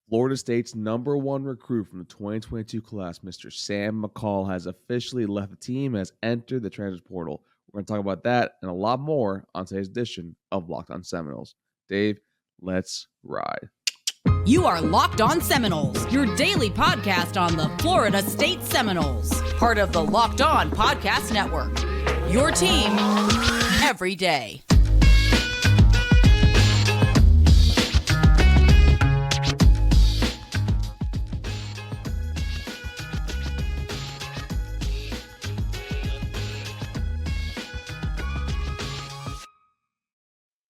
Florida State's number one recruit from the 2022 class, Mr. Sam McCall, has officially left the team and has entered the transfer portal. We're going to talk about that and a lot more on today's edition of Locked On Seminoles. Dave, let's ride. You are Locked On Seminoles, your daily podcast on the Florida State Seminoles, part of the Locked On Podcast Network. Your team every day.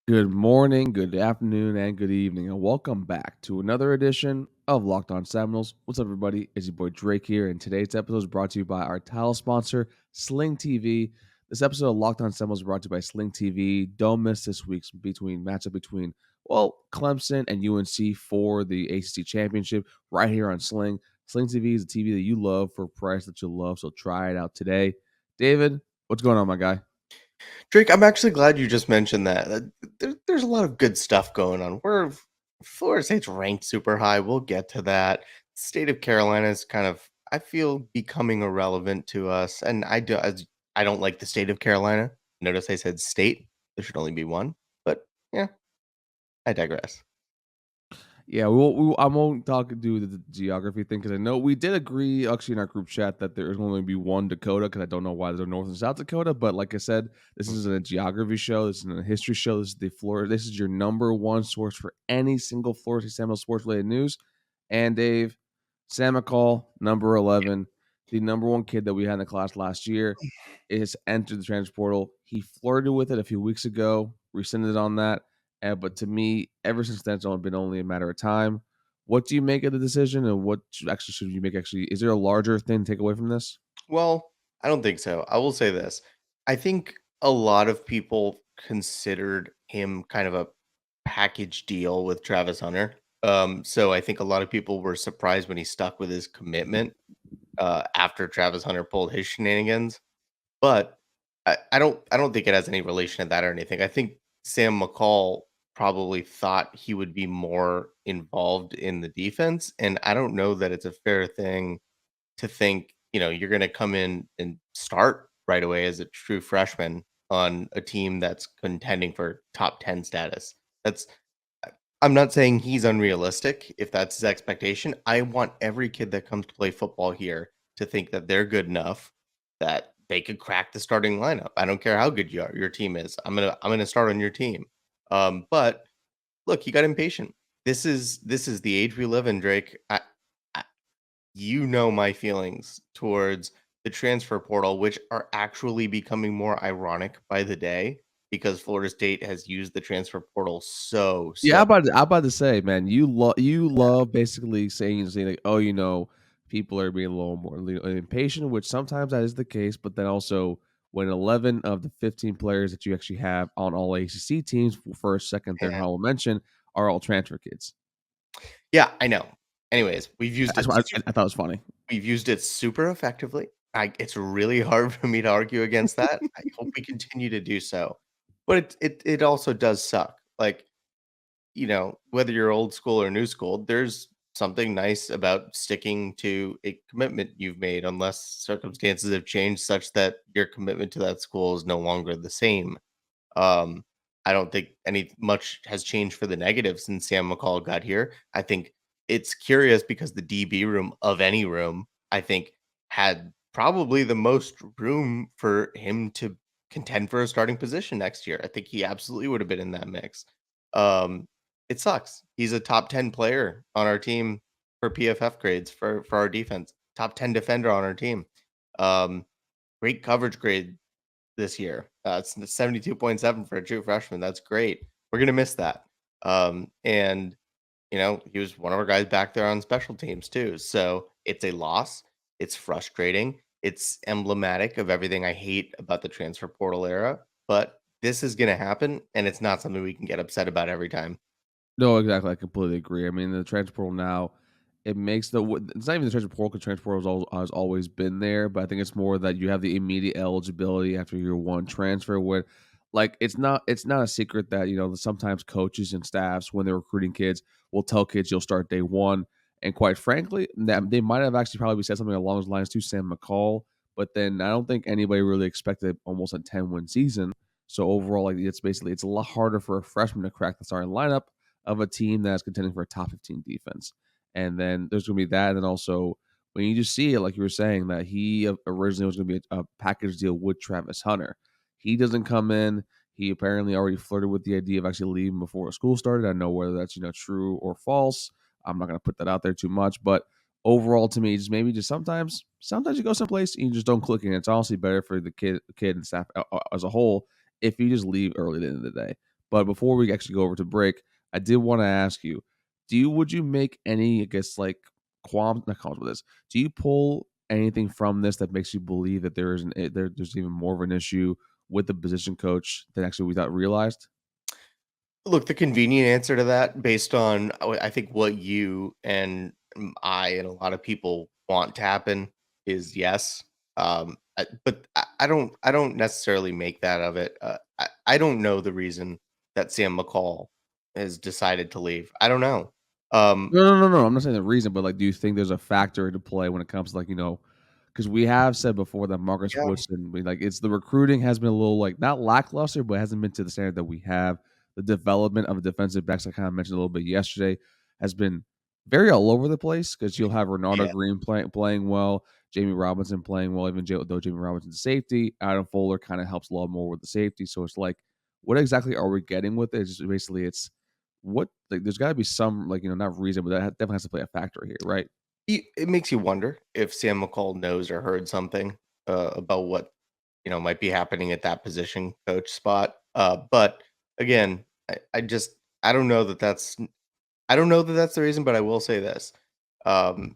Good morning, good afternoon, and good evening, and welcome back to another edition of Locked On Seminoles. What's up, everybody? It's your boy Drake here, and today's episode is brought to you by our title sponsor, Sling TV. This episode of Locked On Seminoles is brought to you by Sling TV. Don't miss this week's matchup between Clemson and UNC for the ACC championship right here on Sling. Sling TV is a TV that you love for a price that you love, so try it out today. David, what's going on, my guy? Drake, I'm actually glad you just mentioned that. There's a lot of good stuff going on. Florida State's ranked super high. We'll get to that. The state of Carolina is kind of, I feel, becoming irrelevant to us. And I don't like the state of Carolina. Notice I said state. There should only be one. But yeah, I digress. Yeah, I won't do the geography thing because I know we did agree actually in our group chat that there's only be one Dakota because I don't know why there's North and South Dakota. But like I said, this isn't a geography show. This isn't a history show. This is your number one source for any single Florida State Seminoles sports related news. And Dave, Sam McCall, number 11, the number one kid that we had in the class last year, is entered the transfer portal. He flirted with it a few weeks ago, rescinded on that. But to me, ever since then, it's only been a matter of time. What do you make of the decision, and what should you make? Is there a larger thing to take away from this? Well, I don't think so. I will say this. I think a lot of people considered him kind of a package deal with Travis Hunter. So I think a lot of people were surprised when he stuck with his commitment after Travis Hunter pulled his shenanigans. But I don't think it has any relation to that or anything. I think Sam McCall probably thought he would be more involved in the defense, and I don't know that it's a fair thing to think, you're going to come in and start right away as a true freshman on a team that's contending for top 10 status. I'm not saying he's unrealistic if that's his expectation. I want every kid that comes to play football here to think that they're good enough that they could crack the starting lineup. I don't care how good your team is. I'm gonna start on your team. But look, he got impatient. This is the age we live in, Drake. My feelings towards the transfer portal, which are actually becoming more ironic by the day because Florida State has used the transfer portal so. Yeah, I'm about to say, man, you love basically saying like, people are being a little more impatient, which sometimes that is the case, but then also when 11 of the 15 players that you actually have on all ACC teams, first, second, third, honorable mention, are all transfer kids. Yeah, I know. Anyways, we've used it. I thought it was funny. We've used it super effectively. It's really hard for me to argue against that. I hope we continue to do so. But it also does suck. Like, whether you're old school or new school, there's something nice about sticking to a commitment you've made unless circumstances have changed such that your commitment to that school is no longer the same. I don't think much has changed for the negative since Sam McCall got here. I think it's curious because the DB room of any room, I think, had probably the most room for him to contend for a starting position next year. I think he absolutely would have been in that mix. It sucks. He's a top 10 player on our team for PFF grades for our defense. Top 10 defender on our team. Great coverage grade this year. It's 72.7 for a true freshman. That's great. We're going to miss that. And, he was one of our guys back there on special teams too. So it's a loss. It's frustrating. It's emblematic of everything I hate about the transfer portal era. But this is going to happen, and it's not something we can get upset about every time. No, exactly. I completely agree. I mean, the transfer portal now, it makes it's not even the transfer portal because transfer portal has always been there, but I think it's more that you have the immediate eligibility after year one transfer. When like it's not a secret that sometimes coaches and staffs when they're recruiting kids will tell kids you'll start day one, and quite frankly, that they might have actually probably said something along those lines to Sam McCall, but then I don't think anybody really expected almost a 10-win season. So overall, like it's a lot harder for a freshman to crack the starting lineup of a team that's contending for a top 15 defense. And then there's going to be that, and then also when you just see it, like you were saying, that he originally was going to be a package deal with Travis Hunter. He doesn't come in. He apparently already flirted with the idea of actually leaving before school started. I don't know whether that's true or false. I'm not going to put that out there too much, but overall, to me, just maybe just sometimes you go someplace and you just don't click, and it's honestly better for the kid and staff as a whole if you just leave early at the end of the day. But before we actually go over to break, I did want to ask you: would you make any, I guess, like qualms, not qualms with this? Do you pull anything from this that makes you believe that there's even more of an issue with the position coach than actually we thought realized? Look, the convenient answer to that, based on I think what you and I and a lot of people want to happen, is yes. I don't necessarily make that of it. I don't know the reason that Sam McCall has decided to leave. I don't know. Um, No. I'm not saying the reason, but like, do you think there's a factor to play when it comes to like, because we have said before that Marcus yeah, Woodson, like it's the recruiting has been a little like not lackluster, but it hasn't been to the standard that we have. The development of defensive backs, I kind of mentioned a little bit yesterday, has been very all over the place because you'll have Renardo yeah. Green playing well, Jamie Robinson playing well, even though Jamie Robinson's safety, Adam Fuller kind of helps a lot more with the safety. So it's like, what exactly are we getting with it? It's just basically it's what like there's got to be some like not reason, but that definitely has to play a factor here, right? It makes you wonder if Sam McCall knows or heard something about what might be happening at that position coach spot. But again, I just I don't know that that's I don't know that that's the reason. But I will say this: um,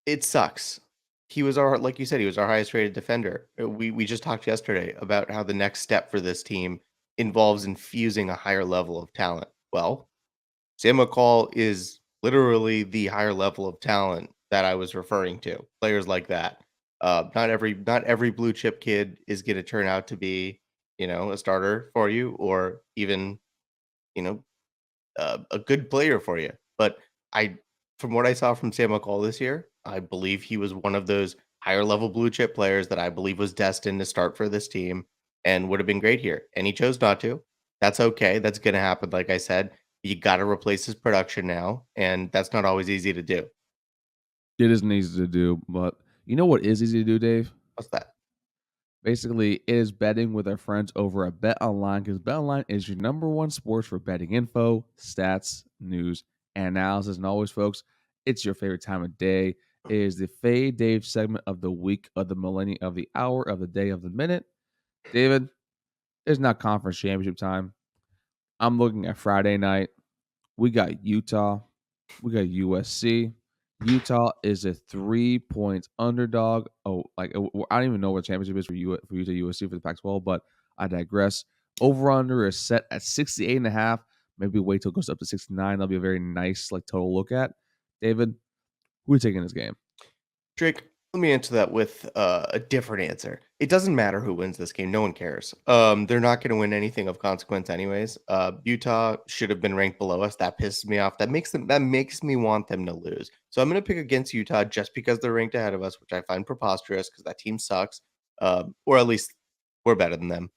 it sucks. He was our, like you said, he was our highest rated defender. We just talked yesterday about how the next step for this team involves infusing a higher level of talent. Well, Sam McCall is literally the higher level of talent that I was referring to. Players like that. Not every blue chip kid is going to turn out to be, a starter for you, or even, you know, a good player for you. But I, from what I saw from Sam McCall this year, I believe he was one of those higher level blue chip players that I believe was destined to start for this team and would have been great here. And he chose not to. That's okay. That's going to happen. Like I said, you got to replace his production now, and that's not always easy to do. It isn't easy to do, but you know what is easy to do, Dave? What's that? Basically, it is betting with our friends over at Bet Online because Bet Online is your number one source for betting info, stats, news, and analysis. And always, folks, it's your favorite time of day. It is the Fade Dave segment of the week, of the millennium, of the hour, of the day, of the minute. David, it's not conference championship time. I'm looking at Friday night. We got Utah. We got USC. Utah is a 3 point underdog. Oh, like I don't even know what championship is for Utah USC for the Pac-12, but I digress. Over under is set at 68.5. Maybe wait till it goes up to 69. That'll be a very nice like total look at. David, who are you taking this game? Drake, let me answer that with a different answer. It doesn't matter who wins this game. No one cares. They're not going to win anything of consequence, anyways. Utah should have been ranked below us. That pisses me off. That makes me want them to lose. So I'm going to pick against Utah just because they're ranked ahead of us, which I find preposterous because that team sucks. Or at least we're better than them.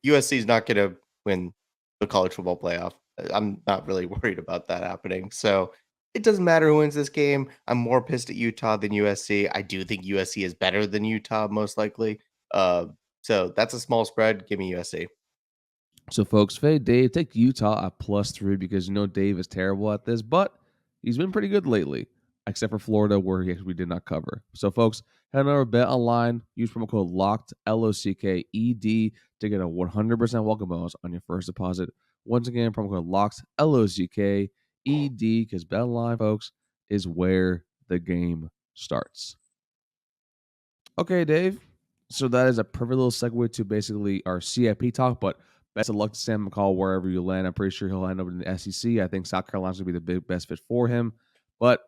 USC is not going to win the college football playoff. I'm not really worried about that happening. So it doesn't matter who wins this game. I'm more pissed at Utah than USC. I do think USC is better than Utah, most likely. So that's a small spread. Give me USC. So, folks, Fade Dave, take Utah at +3 because Dave is terrible at this, but he's been pretty good lately, except for Florida, where we did not cover. So, folks, head over Bet Online, use promo code LOCKED, LOCKED, to get a 100% welcome bonus on your first deposit. Once again, promo code LOCKED, LOCKED, because Bet Online, folks, is where the game starts. Okay, Dave. So that is a perfect little segue to basically our CFP talk, but best of luck to Sam McCall wherever you land. I'm pretty sure he'll end up in the SEC. I think South Carolina's going to be the best fit for him. But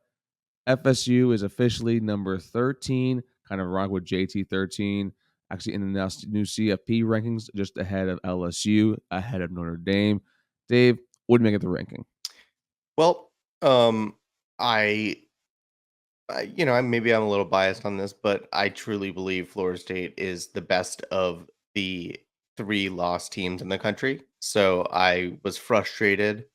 FSU is officially number 13, kind of wrong with JT 13. actually in the new CFP rankings, just ahead of LSU, ahead of Notre Dame. Dave, what do you make of the ranking? Well, um, I, maybe I'm a little biased on this, but I truly believe Florida State is the best of the three lost teams in the country. So I was frustrated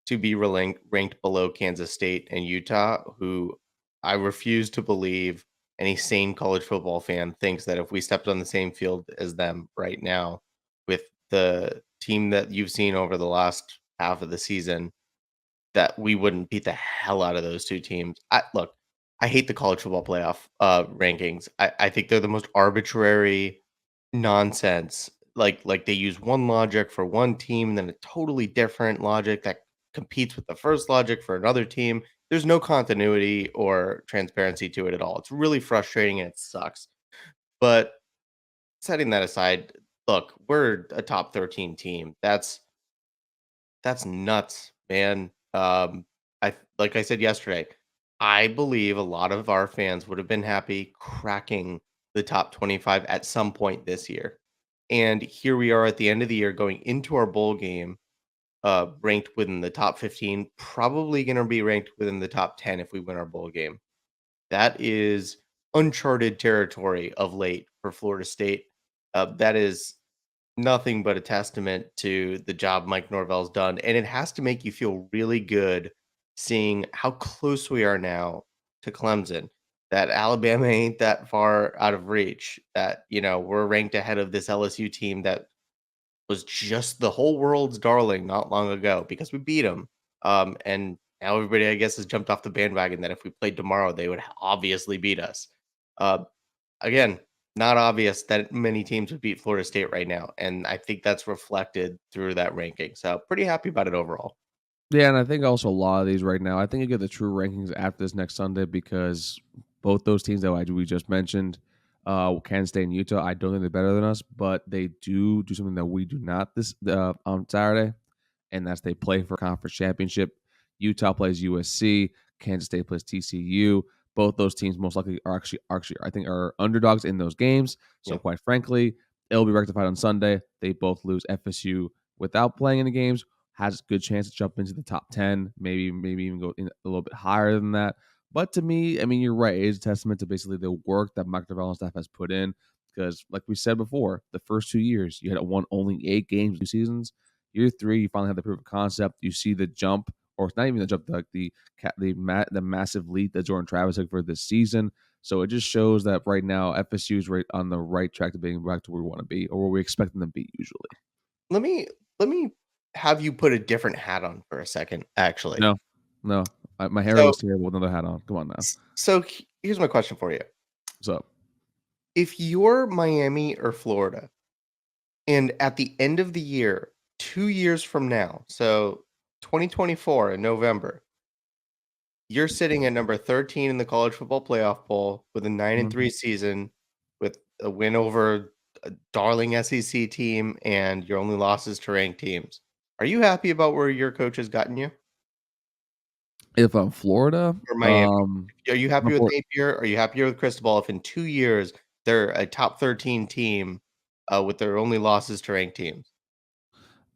to be ranked below Kansas State and Utah, who I refuse to believe any sane college football fan thinks that if we stepped on the same field as them right now with the team that you've seen over the last half of the season, that we wouldn't beat the hell out of those two teams. Look, I hate the college football playoff rankings. I think they're the most arbitrary nonsense. Like they use one logic for one team, and then a totally different logic that competes with the first logic for another team. There's no continuity or transparency to it at all. It's really frustrating and it sucks. But setting that aside, look, we're a top 13 team. That's nuts, man. I like I said yesterday, I believe a lot of our fans would have been happy cracking the top 25 at some point this year. And here we are at the end of the year going into our bowl game, ranked within the top 15, probably going to be ranked within the top 10 if we win our bowl game. That is uncharted territory of late for Florida State. That is nothing but a testament to the job Mike Norvell's done, and it has to make you feel really good seeing how close we are now to Clemson. That Alabama ain't that far out of reach. That we're ranked ahead of this LSU team that was just the whole world's darling not long ago because we beat them. And now everybody, I guess, has jumped off the bandwagon that if we played tomorrow, they would obviously beat us. Uh, Again, not obvious that many teams would beat Florida State right now, and I think that's reflected through that ranking. So pretty happy about it overall. Yeah, and I think also a lot of these right now, I think you get the true rankings after this next Sunday because both those teams that we just mentioned, Kansas State and Utah, I don't think they're better than us, but they do something that we do not this on Saturday, and that's they play for conference championship. Utah plays USC, Kansas State plays TCU. Both those teams most likely are actually I think are underdogs in those games. So Yeah. quite frankly, it'll be rectified on Sunday. They both lose. FSU without playing in the games has a good chance to jump into the top 10, maybe even go in a little bit higher than that. But to me, I mean, you're right. It is a testament to basically the work that Mike Norvell and staff has put in. Because, like we said before, the first 2 years, you had won only 8 games, 2 seasons. Year 3, you finally have the proof of concept. You see the jump, or it's not even the jump, like the massive leap that Jordan Travis took for this season. So it just shows that right now FSU is right on the right track to being back to where we want to be, or where we expect them to be usually. Let me have you put a different hat on for a second, actually. No, no, my hair So looks terrible with another hat on. Come on now. here's my question for you. So If you're Miami or Florida, and at the end of the year, 2 years from now, so 2024 in November, you're sitting at number 13 in the college football playoff poll with a 9 and mhm. 3 season with a win over a darling SEC team and your only losses to ranked teams. Are you happy about where your coach has gotten you? If I'm Florida, Or Miami? Are you I'm happy with for Napier? Are you happier with Cristobal if in 2 years they're a top 13 team, with their only losses to ranked teams?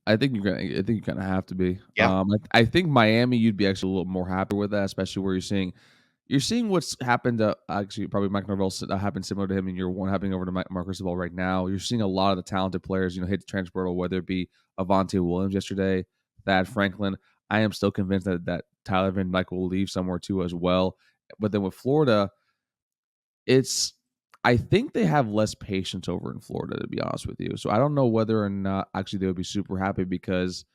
I think you kinda have to be. Yeah? I think Miami, you'd be actually a little more happy with that, especially where you're seeing what's happened to actually probably Mike Norvell happened similar to him in year 1 happening over to Mark Cristobal right now. You're seeing a lot of the talented players, hit the transfer portal, whether it be Avante Williams yesterday, Thad Franklin. I am still convinced that Tyler Van Dyke will leave somewhere too as well. But then with Florida, it's I think they have less patience over in Florida, to be honest with you. So I don't know whether or not actually they would be super happy because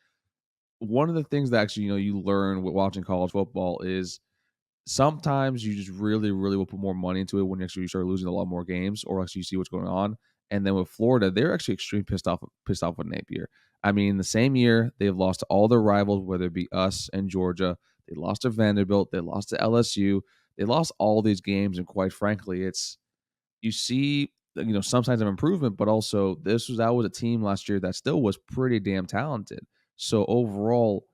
one of the things that actually, you learn with watching college football is sometimes you just really, really will put more money into it when you start losing a lot more games or actually you see what's going on. And then with Florida, they're actually extremely pissed off with Napier. I mean, the same year they've lost to all their rivals, whether it be us and Georgia. They lost to Vanderbilt. They lost to LSU. They lost all these games, and quite frankly, it's you see, some signs of improvement, but also that was a team last year that still was pretty damn talented. So overall,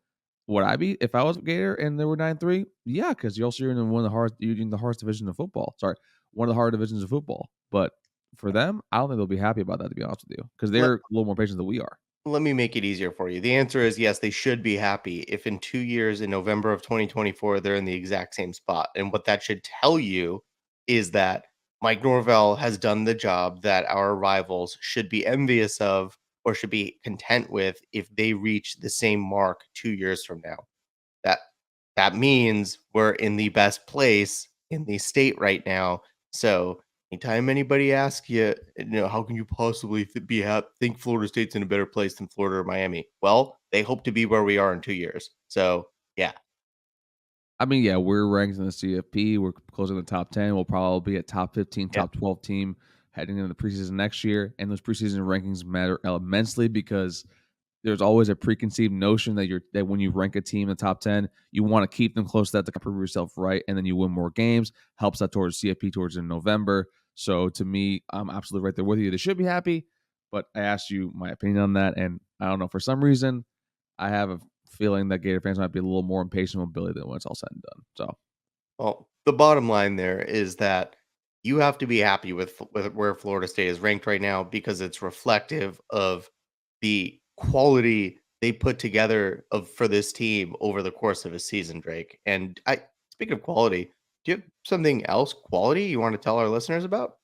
would I be if I was a Gator and they were 9-3? Yeah, because you're in one of the hardest you're in the hardest division of football. Sorry, one of the hard divisions of football. But for them, I don't think they'll be happy about that, to be honest with you, because they're a little more patient than we are. Let me make it easier for you. The answer is yes, they should be happy if in 2 years, in November of 2024, they're in the exact same spot. And what that should tell you is that Mike Norvell has done the job that our rivals should be envious of or should be content with if they reach the same mark 2 years from now. That that means we're in the best place in the state right now. So anytime anybody asks you, how can you possibly think Florida State's in a better place than Florida or Miami? Well, they hope to be where we are in 2 years. So yeah, I mean, yeah, we're ranked in the CFP. We're closing the top 10. We'll probably be a top 15, yeah, top 12 team heading into the preseason next year. And those preseason rankings matter immensely because there's always a preconceived notion that when you rank a team in the top 10, you want to keep them close to that to prove yourself right, and then you win more games. Helps that towards CFP towards in November. So to me, I'm absolutely right there with you. They should be happy, but I asked you my opinion on that, and I don't know, for some reason, I have a feeling that Gator fans might be a little more impatient with Billy than when it's all said and done. So well, the bottom line there is that you have to be happy with where Florida State is ranked right now because it's reflective of the quality they put together for this team over the course of a season, Drake. And I speaking of quality, do you have something else quality you want to tell our listeners about?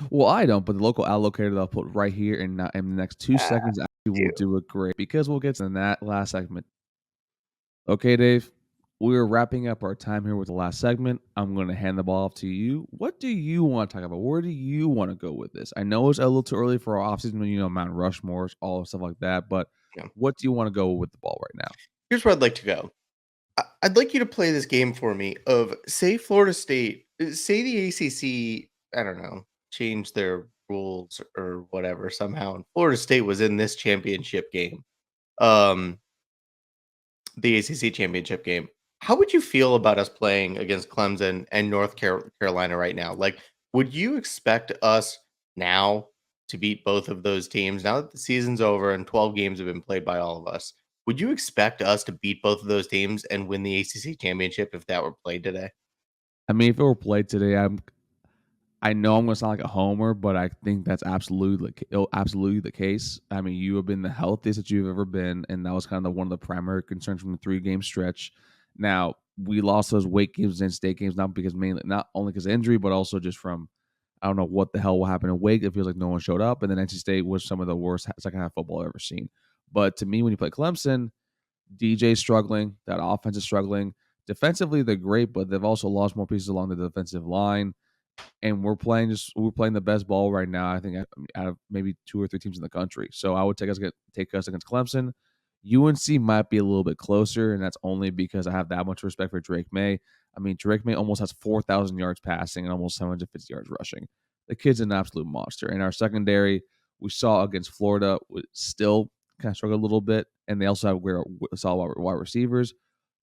well, I don't, but the local allocator that I'll put right here in the next 2 seconds actually will You. do it great because we'll get to that last segment. Okay, Dave, we're wrapping up our time here with the last segment. I'm going to hand the ball off to you. What do you want to talk about? Where do you want to go with this? I know it's a little too early for our offseason, Mount Rushmores, all stuff like that, but Yeah. what do you want to go with the ball right now? Here's where I'd like to go. I'd like you to play this game for me of say Florida State, say the ACC, I don't know, change their rules or whatever somehow. And Florida State was in this championship game, um, the ACC championship game. How would you feel about us playing against Clemson and Carolina right now? Like, would you expect us now to beat both of those teams now that the season's over and 12 games have been played by all of us? Would you expect us to beat both of those teams and win the ACC championship if that were played today? I mean, if it were played today, I know I'm going to sound like a homer, but I think that's absolutely the case. I mean, you have been the healthiest that you've ever been, and that was kind of one of the primary concerns from the 3-game stretch. Now, we lost those weight games and state games not only because of injury, but also just from I don't know what the hell will happen in Wake. It feels like no one showed up, and then NC State was some of the worst second half football I've ever seen. But to me, when you play Clemson, DJ's struggling, that offense is struggling. Defensively, they're great, but they've also lost more pieces along the defensive line, and we're playing the best ball right now. I think out of maybe 2 or 3 teams in the country. So I would take us against Clemson. UNC might be a little bit closer, and that's only because I have that much respect for Drake May. I mean, Drake May almost has 4,000 yards passing and almost 750 yards rushing. The kid's an absolute monster. And our secondary, we saw against Florida, still kind of struggled a little bit, and they also have solid wide receivers.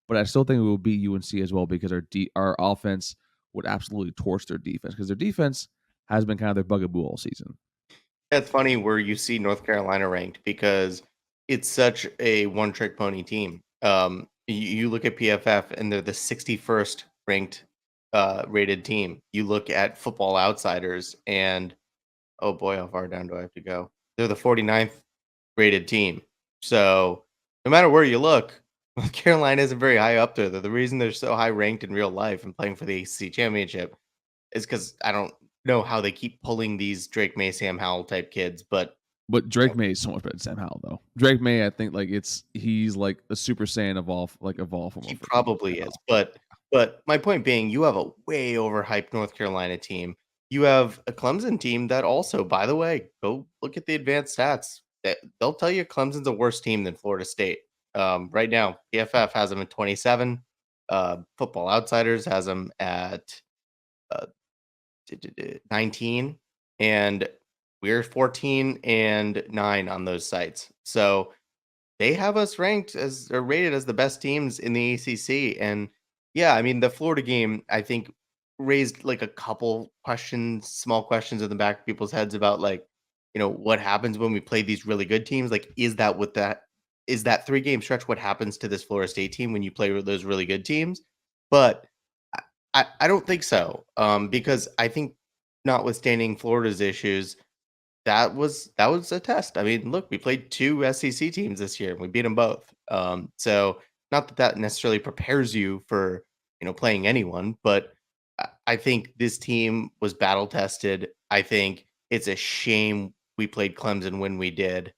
But I still think we will beat UNC as well because our offense would absolutely torch their defense because their defense has been kind of their bugaboo all season. It's funny where you see North Carolina ranked because it's such a one-trick pony team. You look at PFF and they're the 61st ranked rated team. You look at Football Outsiders and oh boy, how far down do I have to go? They're the 49th rated team. So no matter where you look, North Carolina isn't very high up there. The reason they're so high ranked in real life and playing for the ACC championship is because I don't know how they keep pulling these Drake May, Sam Howell type kids, but But Drake May is so much better than Sam Howell, though. Drake May, I think, he's like a Super Saiyan evolved from he over probably Sam is. Howell. But my point being, you have a way overhyped North Carolina team. You have a Clemson team that also, by the way, go look at the advanced stats. They'll tell you Clemson's a worse team than Florida State. Right now, PFF has them at 27. Football Outsiders has them at uh, 19, and we're 14 and 9 on those sites. So they have us ranked as or rated as the best teams in the ACC. And yeah, I mean, the Florida game, I think, raised like a couple questions, small questions in the back of people's heads about like, what happens when we play these really good teams? Like, is that 3-game stretch what happens to this Florida State team when you play with those really good teams? But I don't think so. Because I think notwithstanding Florida's issues, that was a test. I mean, look, we played 2 SEC teams this year, and we beat them both. So not that that necessarily prepares you for, playing anyone, but I think this team was battle tested. I think it's a shame we played Clemson when we did,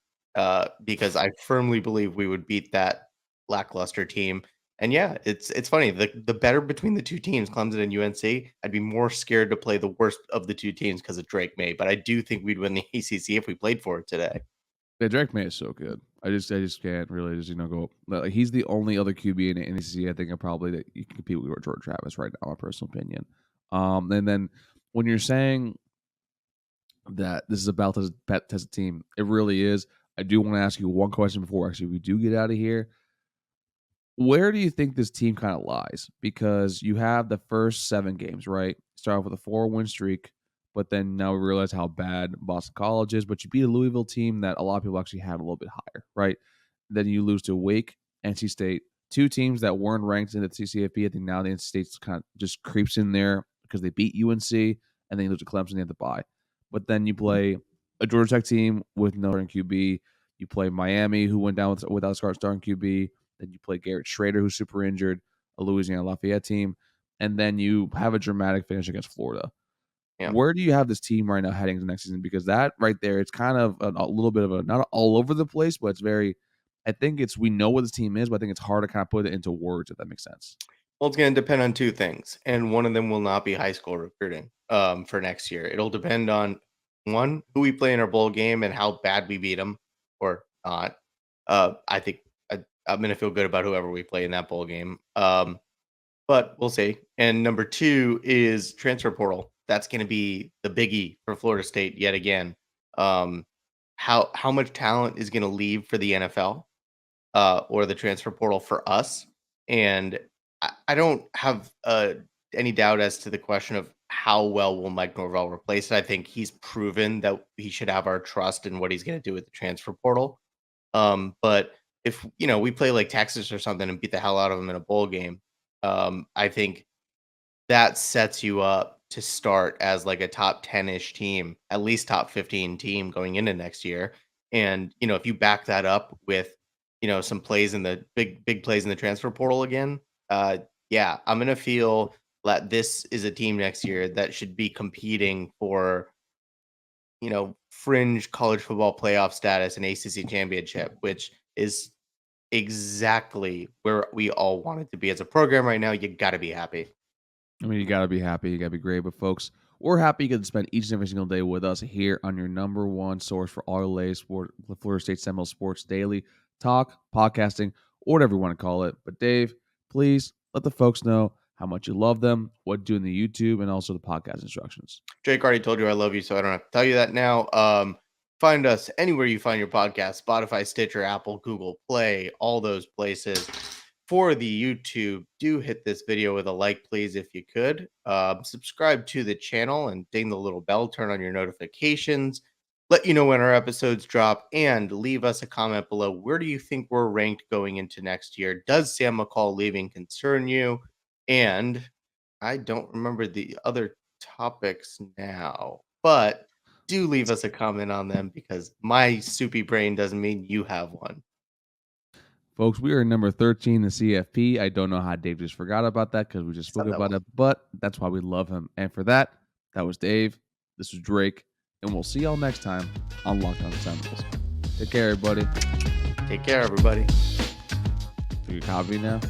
because I firmly believe we would beat that lackluster team. And yeah, it's funny. The better between the 2 teams, Clemson and UNC, I'd be more scared to play the worst of the 2 teams because of Drake May, but I do think we'd win the ACC if we played for it today. Yeah, Drake May is so good. I just can't really just go. Like, he's the only other QB in the ACC I think probably that you can compete with George Travis right now, my personal opinion. And then when you're saying that this is about to test a team, it really is. I do want to ask you one question before actually we do get out of here. Where do you think this team kind of lies? Because you have the first 7 games, right? Start off with a 4-win streak, but then now we realize how bad Boston College is. But you beat a Louisville team that a lot of people actually had a little bit higher, right? Then you lose to Wake, NC State, 2 teams that weren't ranked in the CFP. I think now the NC State kind of just creeps in there because they beat UNC, and then you lose to Clemson, they have to bye. But then you play a Georgia Tech team with no starting QB. You play Miami, who went down without a starting QB. Then you play Garrett Schrader, who's super injured, a Louisiana Lafayette team, and then you have a dramatic finish against Florida. Yeah. Where do you have this team right now heading to next season? Because that right there, it's kind of a little bit of a, not all over the place, but it's very, I think we know what this team is, but I think it's hard to kind of put it into words, if that makes sense. Well, it's going to depend on 2 things, and one of them will not be high school recruiting for next year. It'll depend on, 1, who we play in our bowl game and how bad we beat them or not. I think I'm going to feel good about whoever we play in that bowl game. But we'll see. And number 2 is transfer portal. That's going to be the biggie for Florida State yet again. How much talent is going to leave for the NFL or the transfer portal for us? And I don't have any doubt as to the question of how well will Mike Norvell replace it. I think he's proven that he should have our trust in what he's going to do with the transfer portal. But if we play like Texas or something and beat the hell out of them in a bowl game, I think that sets you up to start as like a top 10-ish team, at least top 15 team going into next year. And if you back that up with some plays in the big plays in the transfer portal again, yeah, I'm gonna feel that this is a team next year that should be competing for fringe college football playoff status and ACC championship, which is exactly where we all want it to be as a program right now. You got to be happy. I mean, you got to be happy. You got to be great. But, folks, we're happy you get to spend each and every single day with us here on your number one source for all your latest sport, the Florida State Seminoles Sports Daily Talk, podcasting, or whatever you want to call it. But, Dave, please let the folks know how much you love them, what to do in the YouTube, and also the podcast instructions. Drake already told you I love you, so I don't have to tell you that now. Find us anywhere you find your podcast, Spotify, Stitcher, Apple, Google Play, all those places. For the YouTube, do hit this video with a like, please, if you could. Subscribe to the channel and ding the little bell, turn on your notifications, let you know when our episodes drop, and leave us a comment below. Where do you think we're ranked going into next year? Does Sam McCall leaving concern you? And I don't remember the other topics now, but do leave us a comment on them because my soupy brain doesn't mean you have one. Folks, we are number 13 in the CFP. I don't know how Dave just forgot about that because we just spoke about it, but that's why we love him. And for that, that was Dave. This was Drake. And we'll see y'all next time on Locked On Seminoles. Take care, everybody. Take care, everybody. Do you copy now?